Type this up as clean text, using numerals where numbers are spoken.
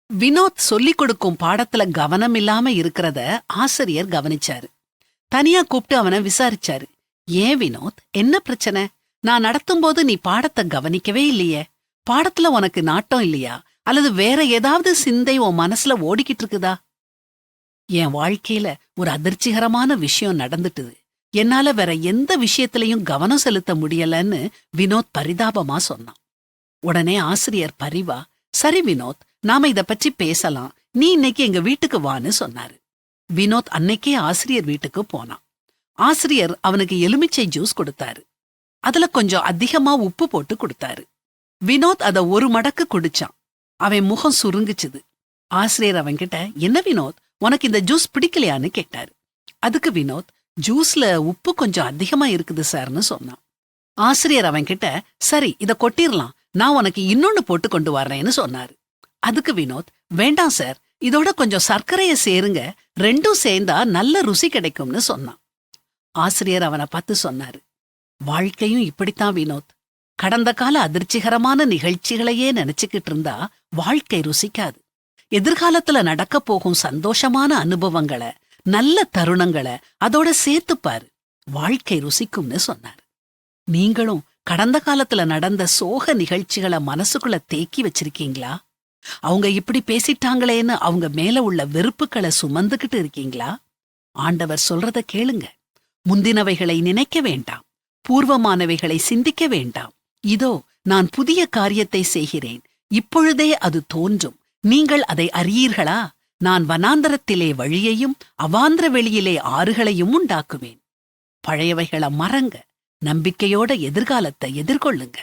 வினோத் சொல்லிக் கொடுக்கும் பாடத்துல கவனம் இல்லாம இருக்கிறத ஆசிரியர் கவனிச்சாரு. தனியா கூப்பிட்டு அவனை விசாரிச்சாரு. ஏன் வினோத், என்ன பிரச்சனை? நான் நடத்தும்போது நீ பாடத்தை கவனிக்கவே இல்லையே. பாடத்துல உனக்கு நாட்டம் இல்லையா? அல்லது வேற ஏதாவது சிந்தை உன் மனசுல ஓடிக்கிட்டு இருக்குதா? என் வாழ்க்கையில ஒரு அதிர்ச்சிகரமான விஷயம் நடந்துட்டுது. என்னால வேற எந்த விஷயத்திலையும் கவனம் செலுத்த முடியலன்னு வினோத் பரிதாபமா சொன்னான். உடனே ஆசிரியர் பரிவா, சரி வினோத், நாம இத பற்றி பேசலாம், நீ இன்னைக்கு எங்க வீட்டுக்கு வான்னு சொன்னாரு. வினோத் அன்னைக்கே ஆசிரியர் வீட்டுக்கு போனான். ஆசிரியர் அவனுக்கு எலுமிச்சை ஜூஸ் கொடுத்தாரு. அதுல கொஞ்சம் அதிகமா உப்பு போட்டு கொடுத்தாரு. வினோத் அத ஒரு மடக்கு குடிச்சான். அவன் முகம் சுருங்குச்சுது. ஆசிரியர் அவன்கிட்ட, என்ன வினோத், உனக்கு இந்த ஜூஸ் பிடிக்கலையான்னு கேட்டாரு. அதுக்கு வினோத், ஜூஸ்ல உப்பு கொஞ்சம் அதிகமா இருக்குது சார்னு சொன்னான். ஆசிரியர் அவன்கிட்ட, சரி இத கொட்டிரலாம், நான் உனக்கு இன்னொன்னு போட்டு கொண்டு வர்றேன்னு சொன்னாரு. அதுக்கு வினோத், வேண்டாம் சார், இதோட கொஞ்சம் சர்க்கரைய சேருங்க, ரெண்டும் சேர்ந்தா நல்ல ருசி கிடைக்கும்னு சொன்னான். ஆசிரியர் அவனை பார்த்து சொன்னாரு, வாழ்க்கையும் இப்படித்தான் வினோத். கடந்த கால அதிர்ச்சிகரமான நிகழ்ச்சிகளையே நினைச்சுக்கிட்டு இருந்தா வாழ்க்கை ருசிக்காது. எதிர்காலத்துல நடக்க போகும் சந்தோஷமான அனுபவங்களை, நல்ல தருணங்களை அதோட சேர்த்துப்பாரு, வாழ்க்கை ருசிக்கும்னு சொன்னாரு. நீங்களும் கடந்த காலத்துல நடந்த சோக நிகழ்ச்சிகளை மனசுக்குள்ள தேக்கி வச்சிருக்கீங்களா? அவங்க இப்படி பேசிட்டாங்களேன்னு அவங்க மேல உள்ள வெறுப்புகளை சுமந்துகிட்டு இருக்கீங்களா? ஆண்டவர் சொல்றத கேளுங்க. முந்தினவைகளை நினைக்க வேண்டாம், பூர்வமானவைகளை சிந்திக்க வேண்டாம். இதோ நான் புதிய காரியத்தை செய்கிறேன், இப்பொழுதே அது தோன்றும், நீங்கள் அதை அறியீர்களா? நான் வனாந்தரத்திலே வழியையும் அவாந்திர வெளியிலே ஆறுகளையும் உண்டாக்குவேன். பழையவைகளை மறங்க, நம்பிக்கையோட எதிர்காலத்தை எதிர்கொள்ளுங்க.